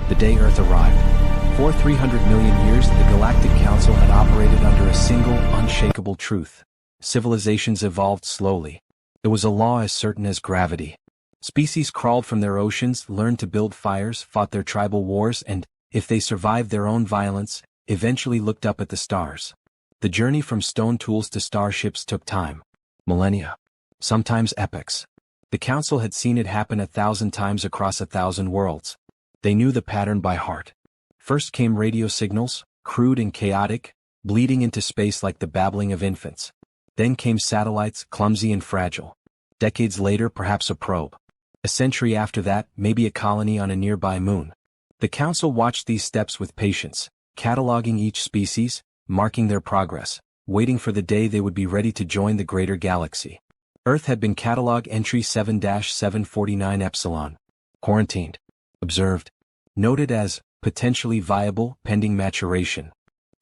the day Earth arrived. For 300 million years, the Galactic Council had operated under a single, unshakable truth. Civilizations evolved slowly. It was a law as certain as gravity. Species crawled from their oceans, learned to build fires, fought their tribal wars, and, if they survived their own violence, eventually looked up at the stars. The journey from stone tools to starships took time. Millennia. Sometimes epochs. The Council had seen it happen 1,000 times across 1,000 worlds. They knew the pattern by heart. First came radio signals, crude and chaotic, bleeding into space like the babbling of infants. Then came satellites, clumsy and fragile. Decades later, perhaps a probe. A century after that, maybe a colony on a nearby moon. The Council watched these steps with patience, cataloging each species, marking their progress, waiting for the day they would be ready to join the greater galaxy. Earth had been catalog entry 7-749 Epsilon. Quarantined. Observed. Noted as potentially viable pending maturation.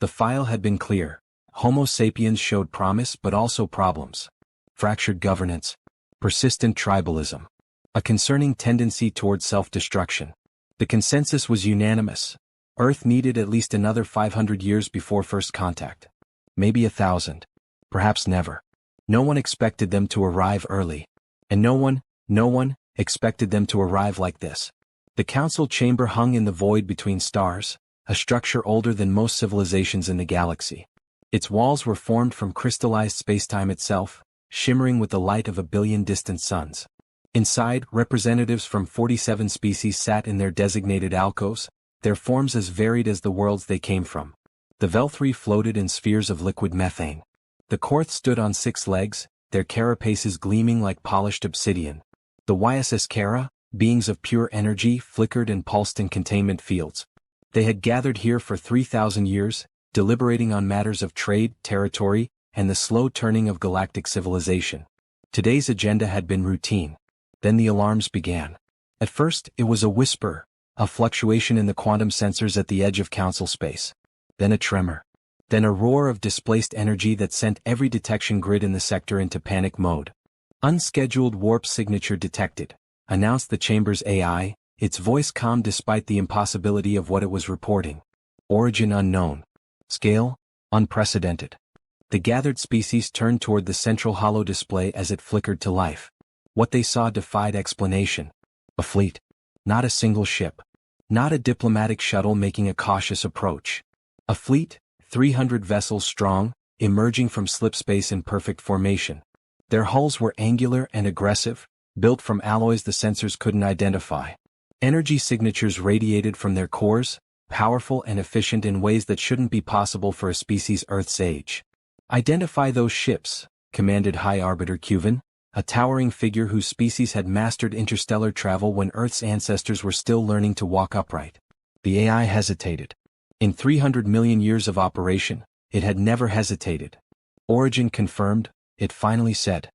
The file had been clear. Homo sapiens showed promise but also problems. Fractured governance. Persistent tribalism. A concerning tendency toward self-destruction. The consensus was unanimous. Earth needed at least another 500 years before first contact. Maybe 1,000. Perhaps never. No one expected them to arrive early. And no one expected them to arrive like this. The Council chamber hung in the void between stars, a structure older than most civilizations in the galaxy. Its walls were formed from crystallized spacetime itself, shimmering with the light of 1 billion distant suns. Inside, representatives from 47 species sat in their designated alcoves, their forms as varied as the worlds they came from. The Velthri floated in spheres of liquid methane. The Korth stood on 6 legs, their carapaces gleaming like polished obsidian. The YSS Kara, beings of pure energy, flickered and pulsed in containment fields. They had gathered here for 3,000 years, deliberating on matters of trade, territory, and the slow turning of galactic civilization. Today's agenda had been routine. Then the alarms began. At first, it was a whisper, a fluctuation in the quantum sensors at the edge of Council space. Then a tremor. Then a roar of displaced energy that sent every detection grid in the sector into panic mode. Unscheduled warp signature detected, announced the chamber's AI, its voice calm despite the impossibility of what it was reporting. Origin unknown. Scale, unprecedented. The gathered species turned toward the central holo display as it flickered to life. What they saw defied explanation. A fleet. Not a single ship. Not a diplomatic shuttle making a cautious approach. A fleet, 300 vessels strong, emerging from slipspace in perfect formation. Their hulls were angular and aggressive, built from alloys the sensors couldn't identify. Energy signatures radiated from their cores, powerful and efficient in ways that shouldn't be possible for a species Earth's age. Identify those ships, commanded High Arbiter Cuven, a towering figure whose species had mastered interstellar travel when Earth's ancestors were still learning to walk upright. The AI hesitated. In 300 million years of operation, it had never hesitated. Origin confirmed, it finally said.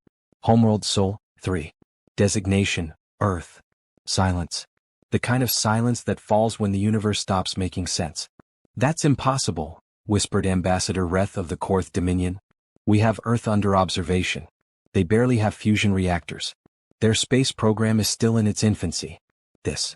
Homeworld Sol, 3. Designation, Earth. Silence. The kind of silence that falls when the universe stops making sense. That's impossible, whispered Ambassador Reth of the Korth Dominion. We have Earth under observation. They barely have fusion reactors. Their space program is still in its infancy. This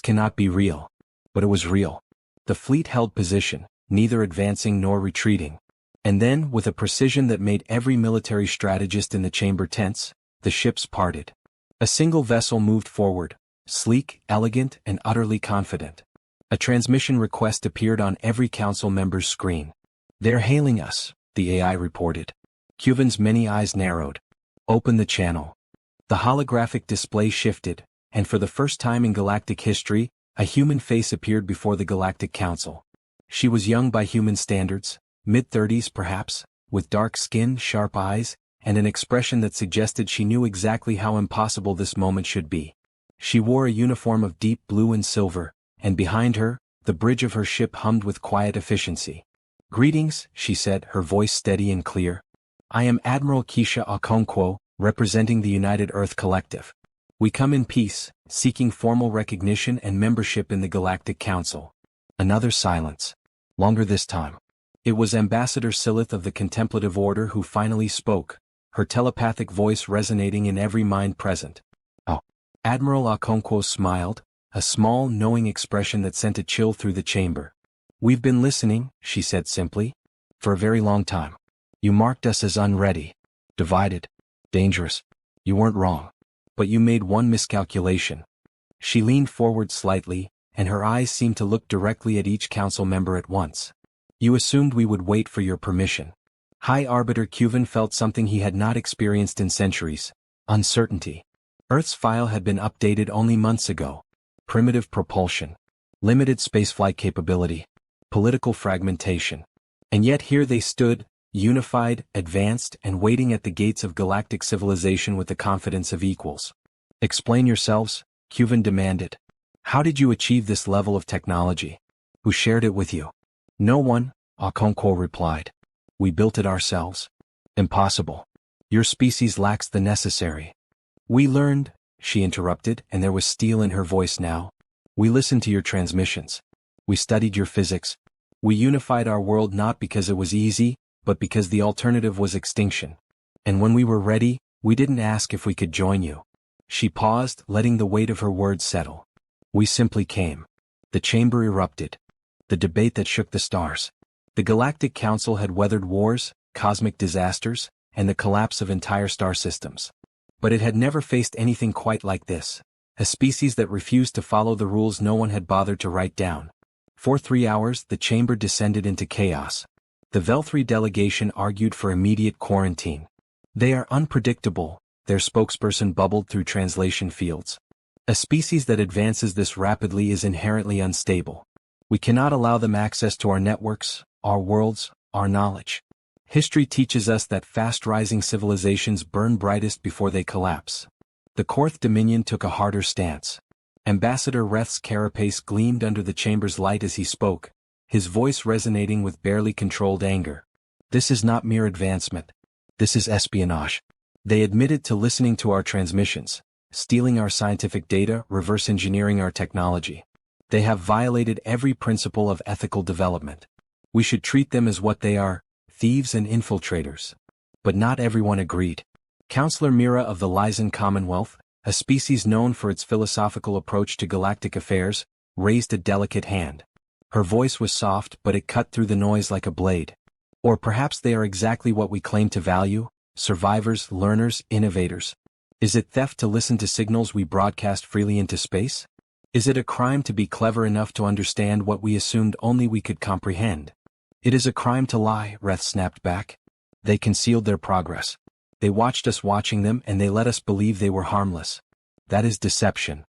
cannot be real. But it was real. The fleet held position, neither advancing nor retreating. And then, with a precision that made every military strategist in the chamber tense, the ships parted. A single vessel moved forward, sleek, elegant, and utterly confident. A transmission request appeared on every council member's screen. They're hailing us, the AI reported. Cuven's many eyes narrowed. Open the channel. The holographic display shifted, and for the first time in galactic history, a human face appeared before the Galactic Council. She was young by human standards, mid-30s perhaps, with dark skin, sharp eyes, and an expression that suggested she knew exactly how impossible this moment should be. She wore a uniform of deep blue and silver, and behind her, the bridge of her ship hummed with quiet efficiency. Greetings, she said, her voice steady and clear. I am Admiral Keisha Okonkwo, representing the United Earth Collective. We come in peace, seeking formal recognition and membership in the Galactic Council. Another silence. Longer this time. It was Ambassador Silith of the Contemplative Order who finally spoke, her telepathic voice resonating in every mind present. Oh. Admiral Okonkwo smiled, a small, knowing expression that sent a chill through the chamber. "We've been listening," she said simply, "for a very long time. You marked us as unready, divided, dangerous. You weren't wrong. But you made one miscalculation." She leaned forward slightly, and her eyes seemed to look directly at each council member at once. "You assumed we would wait for your permission." High Arbiter Cuven felt something he had not experienced in centuries: uncertainty. Earth's file had been updated only months ago. Primitive propulsion, limited spaceflight capability, political fragmentation. And yet here they stood, unified, advanced, and waiting at the gates of galactic civilization with the confidence of equals. "Explain yourselves," Cuven demanded. "How did you achieve this level of technology? Who shared it with you?" "No one," Okonkwo replied. "We built it ourselves." "Impossible. Your species lacks the necessary." "We learned," she interrupted, and there was steel in her voice now. "We listened to your transmissions. We studied your physics. We unified our world not because it was easy, but because the alternative was extinction. And when we were ready, we didn't ask if we could join you." She paused, letting the weight of her words settle. "We simply came." The chamber erupted. The debate that shook the stars. The Galactic Council had weathered wars, cosmic disasters, and the collapse of entire star systems. But it had never faced anything quite like this. A species that refused to follow the rules no one had bothered to write down. For 3 hours, the chamber descended into chaos. The Vel-3 delegation argued for immediate quarantine. "They are unpredictable," their spokesperson bubbled through translation fields. "A species that advances this rapidly is inherently unstable. We cannot allow them access to our networks, our worlds, our knowledge. History teaches us that fast-rising civilizations burn brightest before they collapse." The Korth Dominion took a harder stance. Ambassador Reth's carapace gleamed under the chamber's light as he spoke, his voice resonating with barely controlled anger. "This is not mere advancement. This is espionage. They admitted to listening to our transmissions, stealing our scientific data, reverse engineering our technology. They have violated every principle of ethical development. We should treat them as what they are, thieves and infiltrators." But not everyone agreed. Counselor Mira of the Lysan Commonwealth, a species known for its philosophical approach to galactic affairs, raised a delicate hand. Her voice was soft, but it cut through the noise like a blade. "Or perhaps they are exactly what we claim to value: survivors, learners, innovators. Is it theft to listen to signals we broadcast freely into space? Is it a crime to be clever enough to understand what we assumed only we could comprehend?" "It is a crime to lie," Reth snapped back. "They concealed their progress. They watched us watching them and they let us believe they were harmless. That is deception."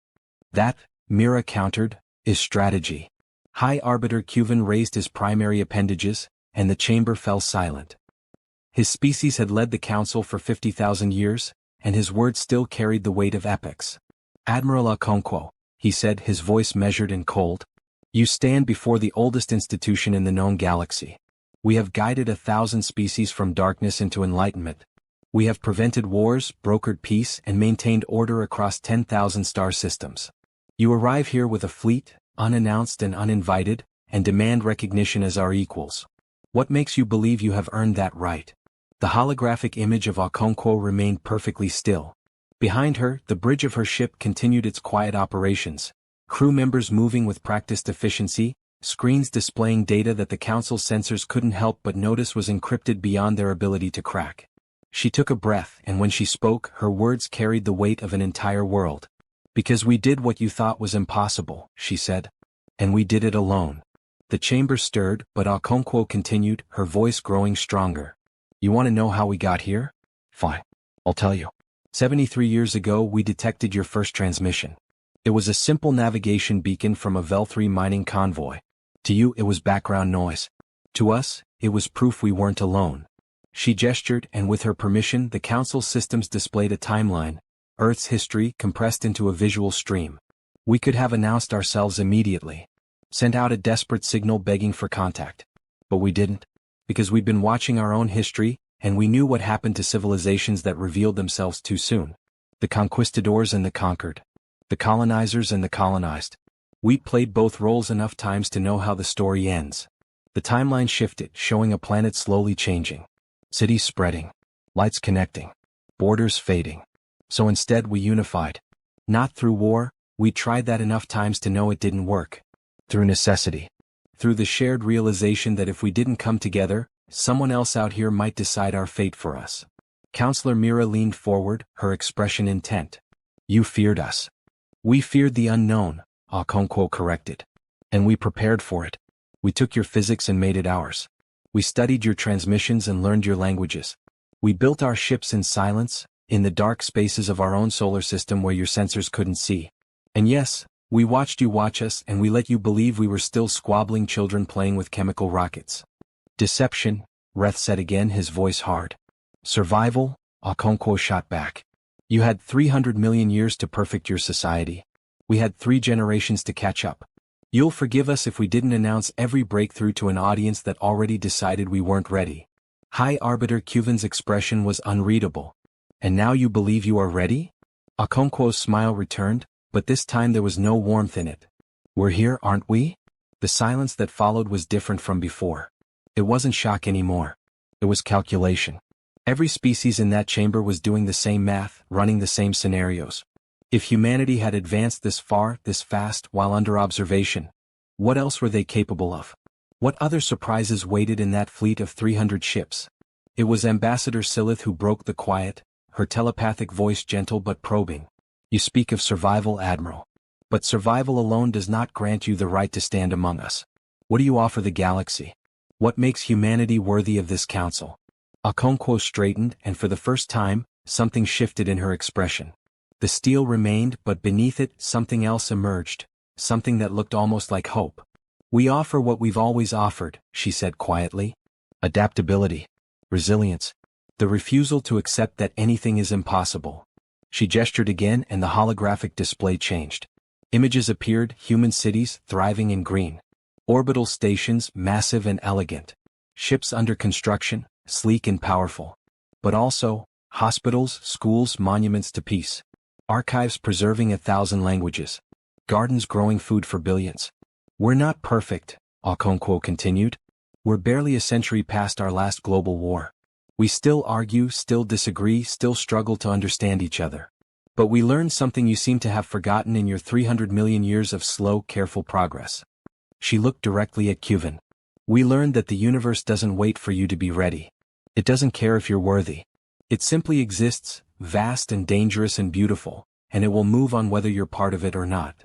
"That," Mira countered, "is strategy." High Arbiter Cuven raised his primary appendages, and the chamber fell silent. His species had led the council for 50,000 years, and his words still carried the weight of epochs. "Admiral Okonkwo," he said, his voice measured and cold, "you stand before the oldest institution in the known galaxy. We have guided 1,000 species from darkness into enlightenment. We have prevented wars, brokered peace, and maintained order across 10,000 star systems. You arrive here with a fleet, unannounced and uninvited, and demand recognition as our equals. What makes you believe you have earned that right?" The holographic image of Okonkwo remained perfectly still. Behind her, the bridge of her ship continued its quiet operations, crew members moving with practiced efficiency, screens displaying data that the council's sensors couldn't help but notice was encrypted beyond their ability to crack. She took a breath, and when she spoke, her words carried the weight of an entire world. "Because we did what you thought was impossible," she said. "And we did it alone." The chamber stirred, but Okonkwo continued, her voice growing stronger. "You want to know how we got here? Fine. I'll tell you. 73 years ago we detected your first transmission. It was a simple navigation beacon from a Vel-3 mining convoy. To you it was background noise. To us, it was proof we weren't alone." She gestured, and with her permission the council's systems displayed a timeline, Earth's history compressed into a visual stream. "We could have announced ourselves immediately. Sent out a desperate signal begging for contact. But we didn't. Because we'd been watching our own history, and we knew what happened to civilizations that revealed themselves too soon. The conquistadors and the conquered. The colonizers and the colonized. We played both roles enough times to know how the story ends." The timeline shifted, showing a planet slowly changing. Cities spreading. Lights connecting. Borders fading. So instead we unified. Not through war, We tried that enough times to know it didn't work. Through necessity. Through the shared realization that if we didn't come together, someone else out here might decide our fate for us. Counselor Mira leaned forward, her expression intent. You feared us. We feared the unknown, Okonkwo corrected. And we prepared for it. We took your physics and made it ours. We studied your transmissions and learned your languages. We built our ships in silence, in the dark spaces of our own solar system where your sensors couldn't see. And yes, we watched you watch us and we let you believe we were still squabbling children playing with chemical rockets. Deception, Reth said again, his voice hard. Survival, Okonkwo shot back. You had 300 million years to perfect your society. We had 3 generations to catch up. You'll forgive us if we didn't announce every breakthrough to an audience that already decided we weren't ready. High Arbiter Cuvan's expression was unreadable. And now you believe you are ready? Okonkwo's smile returned, but this time there was no warmth in it. We're here, aren't we? The silence that followed was different from before. It wasn't shock anymore. It was calculation. Every species in that chamber was doing the same math, running the same scenarios. If humanity had advanced this far, this fast, while under observation, what else were they capable of? What other surprises waited in that fleet of 300 ships? It was Ambassador Silith who broke the quiet, her telepathic voice gentle but probing. You speak of survival, Admiral. But survival alone does not grant you the right to stand among us. What do you offer the galaxy? What makes humanity worthy of this council? Okonkwo straightened, and for the first time, something shifted in her expression. The steel remained, but beneath it, something else emerged, something that looked almost like hope. We offer what we've always offered, she said quietly. Adaptability. Resilience. The refusal to accept that anything is impossible. She gestured again and the holographic display changed. Images appeared, human cities, thriving in green. Orbital stations, massive and elegant. Ships under construction, sleek and powerful. But also, hospitals, schools, monuments to peace. Archives preserving 1,000 languages. Gardens growing food for billions. We're not perfect, Okonkwo continued. We're barely a century past our last global war. We still argue, still disagree, still struggle to understand each other. But we learned something you seem to have forgotten in your 300 million years of slow, careful progress. She looked directly at Cuvan. We learned that the universe doesn't wait for you to be ready. It doesn't care if you're worthy. It simply exists, vast and dangerous and beautiful, and it will move on whether you're part of it or not.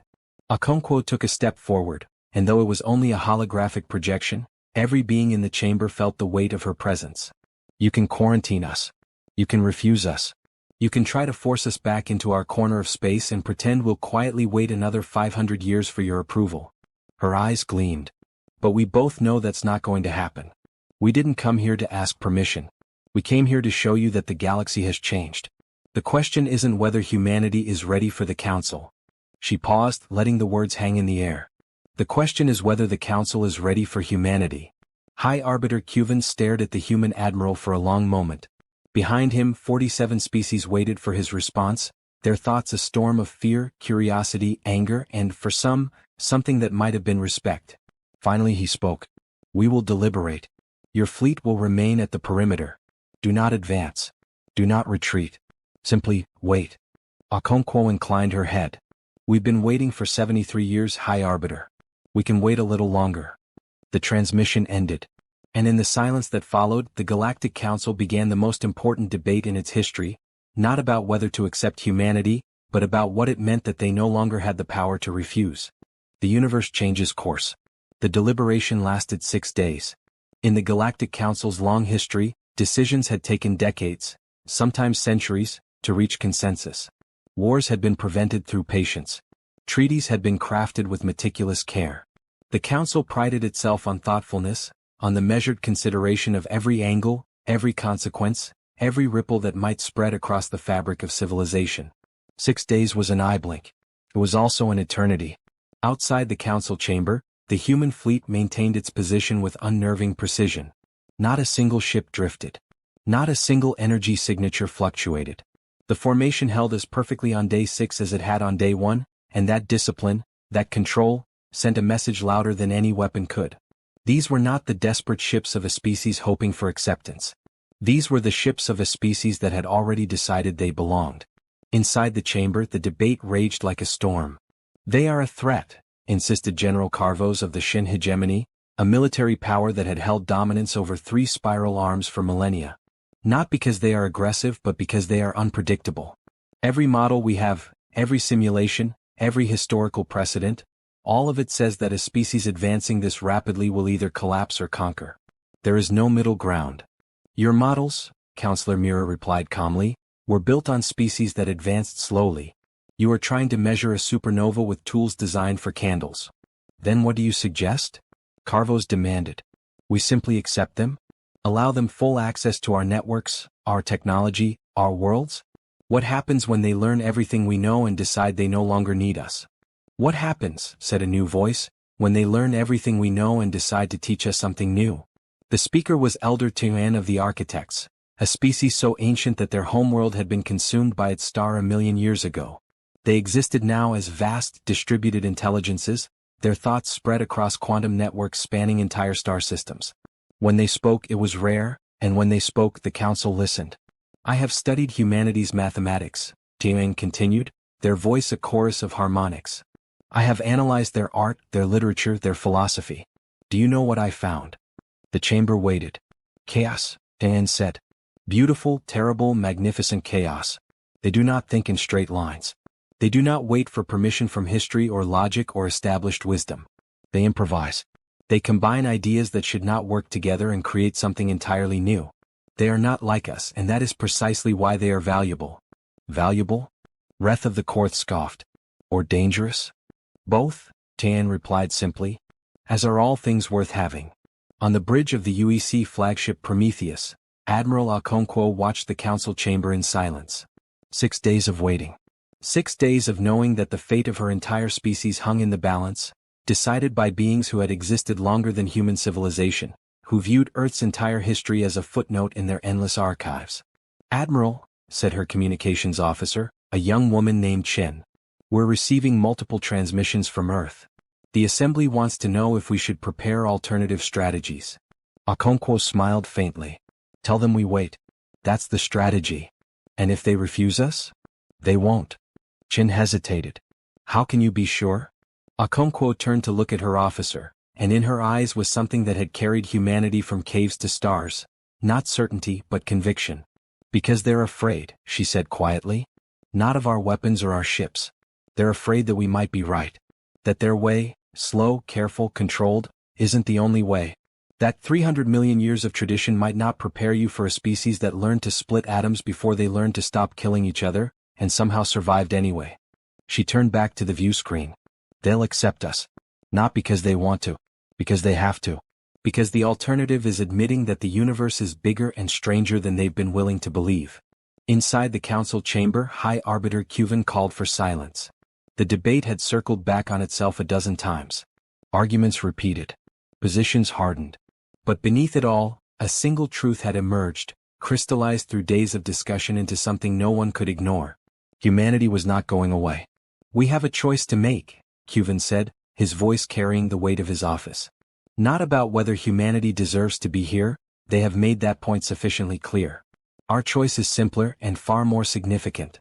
Okonkwo took a step forward, and though it was only a holographic projection, every being in the chamber felt the weight of her presence. You can quarantine us. You can refuse us. You can try to force us back into our corner of space and pretend we'll quietly wait another 500 years for your approval. Her eyes gleamed. But we both know that's not going to happen. We didn't come here to ask permission. We came here to show you that the galaxy has changed. The question isn't whether humanity is ready for the council. She paused, letting the words hang in the air. The question is whether the council is ready for humanity. High Arbiter Cuvan stared at the human admiral for a long moment. Behind him, 47 species waited for his response, their thoughts a storm of fear, curiosity, anger, and, for some, something that might have been respect. Finally he spoke. We will deliberate. Your fleet will remain at the perimeter. Do not advance. Do not retreat. Simply, wait. Okonkwo inclined her head. We've been waiting for 73 years, High Arbiter. We can wait a little longer. The transmission ended. And in the silence that followed, the Galactic Council began the most important debate in its history, not about whether to accept humanity, but about what it meant that they no longer had the power to refuse. The universe changes course. The deliberation lasted 6 days. In the Galactic Council's long history, decisions had taken decades, sometimes centuries, to reach consensus. Wars had been prevented through patience. Treaties had been crafted with meticulous care. The Council prided itself on thoughtfulness, on the measured consideration of every angle, every consequence, every ripple that might spread across the fabric of civilization. 6 days was an eye blink. It was also an eternity. Outside the Council chamber, the human fleet maintained its position with unnerving precision. Not a single ship drifted. Not a single energy signature fluctuated. The formation held as perfectly on day 6 as it had on day 1, and that discipline, that control, sent a message louder than any weapon could. These were not the desperate ships of a species hoping for acceptance. These were the ships of a species that had already decided they belonged. Inside the chamber, the debate raged like a storm. They are a threat, insisted General Carvos of the Shin hegemony, a military power that had held dominance over 3 spiral arms for millennia. Not because they are aggressive but because they are unpredictable. Every model we have, every simulation, every historical precedent, all of it says that a species advancing this rapidly will either collapse or conquer. There is no middle ground. Your models, Counselor Mira replied calmly, were built on species that advanced slowly. You are trying to measure a supernova with tools designed for candles. Then what do you suggest? Carvos demanded. We simply accept them? Allow them full access to our networks, our technology, our worlds? What happens when they learn everything we know and decide they no longer need us? What happens, said a new voice, when they learn everything we know and decide to teach us something new? The speaker was Elder Tuan of the Architects, a species so ancient that their homeworld had been consumed by its star 1,000,000 years ago. They existed now as vast, distributed intelligences, their thoughts spread across quantum networks spanning entire star systems. When they spoke it was rare, and when they spoke the council listened. I have studied humanity's mathematics, Tuan continued, their voice a chorus of harmonics. I have analyzed their art, their literature, their philosophy. Do you know what I found? The chamber waited. Chaos, Tuan said. Beautiful, terrible, magnificent chaos. They do not think in straight lines. They do not wait for permission from history or logic or established wisdom. They improvise. They combine ideas that should not work together and create something entirely new. They are not like us, and that is precisely why they are valuable. Valuable? Reth of the Korth scoffed. Or dangerous? Both, Tan replied simply. As are all things worth having. On the bridge of the UEC flagship Prometheus, Admiral Okonkwo watched the council chamber in silence. 6 days of waiting. 6 days of knowing that the fate of her entire species hung in the balance, decided by beings who had existed longer than human civilization, who viewed Earth's entire history as a footnote in their endless archives. Admiral, said her communications officer, a young woman named Chen. We're receiving multiple transmissions from Earth. The Assembly wants to know if we should prepare alternative strategies. Okonkwo smiled faintly. Tell them we wait. That's the strategy. And if they refuse us? They won't. Chen hesitated. How can you be sure? Okonkwo turned to look at her officer, and in her eyes was something that had carried humanity from caves to stars. Not certainty, but conviction. Because they're afraid, she said quietly. Not of our weapons or our ships. They're afraid that we might be right. That their way, slow, careful, controlled, isn't the only way. That 300 million years of tradition might not prepare you for a species that learned to split atoms before they learned to stop killing each other, and somehow survived anyway. She turned back to the view screen. They'll accept us. Not because they want to. Because they have to. Because the alternative is admitting that the universe is bigger and stranger than they've been willing to believe. Inside the council chamber, High Arbiter Cuven called for silence. The debate had circled back on itself a dozen times. Arguments repeated. Positions hardened. But beneath it all, a single truth had emerged, crystallized through days of discussion into something no one could ignore. Humanity was not going away. We have a choice to make, Cuven said, his voice carrying the weight of his office. Not about whether humanity deserves to be here, they have made that point sufficiently clear. Our choice is simpler and far more significant.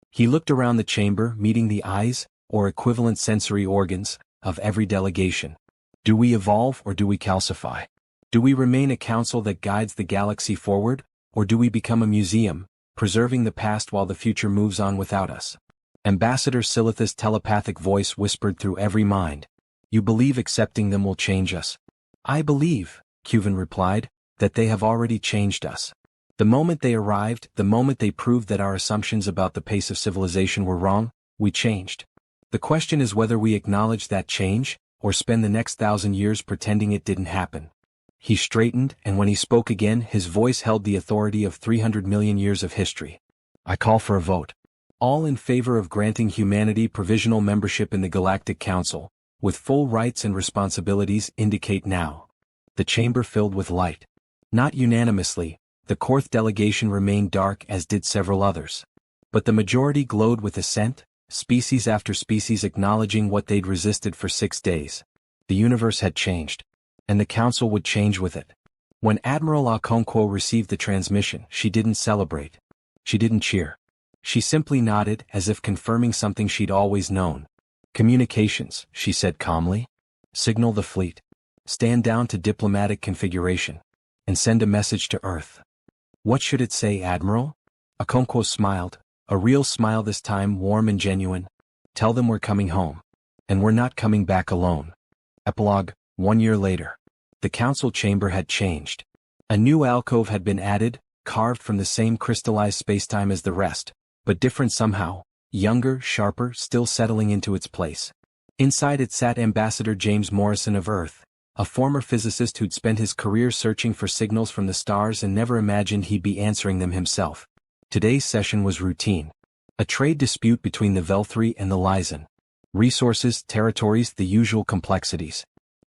He looked around the chamber, meeting the eyes, or equivalent sensory organs, of every delegation. Do we evolve or do we calcify? Do we remain a council that guides the galaxy forward, or do we become a museum, preserving the past while the future moves on without us? Ambassador Silith's telepathic voice whispered through every mind. You believe accepting them will change us? I believe, Cuven replied, that they have already changed us. The moment they arrived, the moment they proved that our assumptions about the pace of civilization were wrong, we changed. The question is whether we acknowledge that change, or spend the next 1,000 years pretending it didn't happen. He straightened, and when he spoke again, his voice held the authority of 300 million years of history. I call for a vote. All in favor of granting humanity provisional membership in the Galactic Council, with full rights and responsibilities, indicate now. The chamber filled with light. Not unanimously, the Korth delegation remained dark as did several others. But the majority glowed with assent, species after species acknowledging what they'd resisted for 6 days. The universe had changed. And the council would change with it. When Admiral Okonkwo received the transmission, she didn't celebrate. She didn't cheer. She simply nodded as if confirming something she'd always known. Communications, she said calmly. Signal the fleet. Stand down to diplomatic configuration. And send a message to Earth. What should it say, Admiral? Okonkwo smiled, a real smile this time, warm and genuine. Tell them we're coming home. And we're not coming back alone. Epilogue, 1 year later. The council chamber had changed. A new alcove had been added, carved from the same crystallized spacetime as the rest, but different somehow, younger, sharper, still settling into its place. Inside it sat Ambassador James Morrison of Earth, a former physicist who'd spent his career searching for signals from the stars and never imagined he'd be answering them himself. Today's session was routine. A trade dispute between the Velthri and the Lysan. Resources, territories, the usual complexities.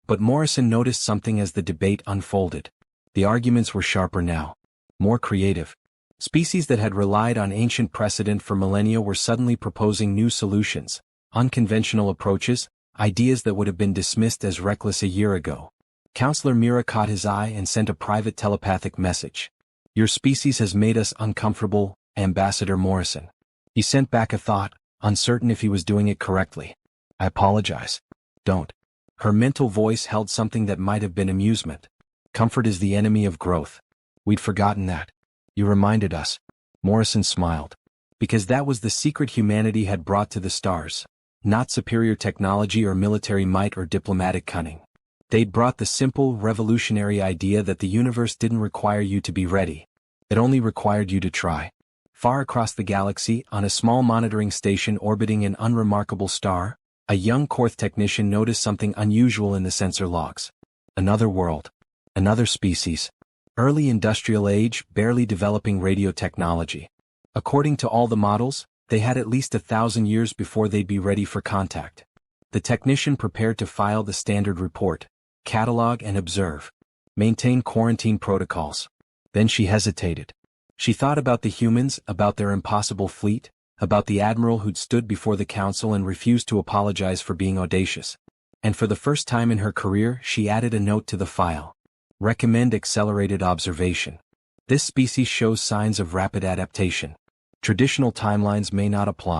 But Morrison noticed something as the debate unfolded. The arguments were sharper now. More creative. Species that had relied on ancient precedent for millennia were suddenly proposing new solutions, unconventional approaches, ideas that would have been dismissed as reckless a year ago. Counselor Mira caught his eye and sent a private telepathic message. Your species has made us uncomfortable, Ambassador Morrison. He sent back a thought, uncertain if he was doing it correctly. I apologize. Don't. Her mental voice held something that might have been amusement. Comfort is the enemy of growth. We'd forgotten that. You reminded us. Morrison smiled. Because that was the secret humanity had brought to the stars. Not superior technology or military might or diplomatic cunning. They'd brought the simple, revolutionary idea that the universe didn't require you to be ready. It only required you to try. Far across the galaxy, on a small monitoring station orbiting an unremarkable star, a young Korth technician noticed something unusual in the sensor logs. Another world. Another species. Early industrial age, barely developing radio technology. According to all the models, they had at least 1,000 years before they'd be ready for contact. The technician prepared to file the standard report, catalog and observe, maintain quarantine protocols. Then she hesitated. She thought about the humans, about their impossible fleet, about the admiral who'd stood before the council and refused to apologize for being audacious. And for the first time in her career, she added a note to the file. Recommend accelerated observation. This species shows signs of rapid adaptation. Traditional timelines may not apply.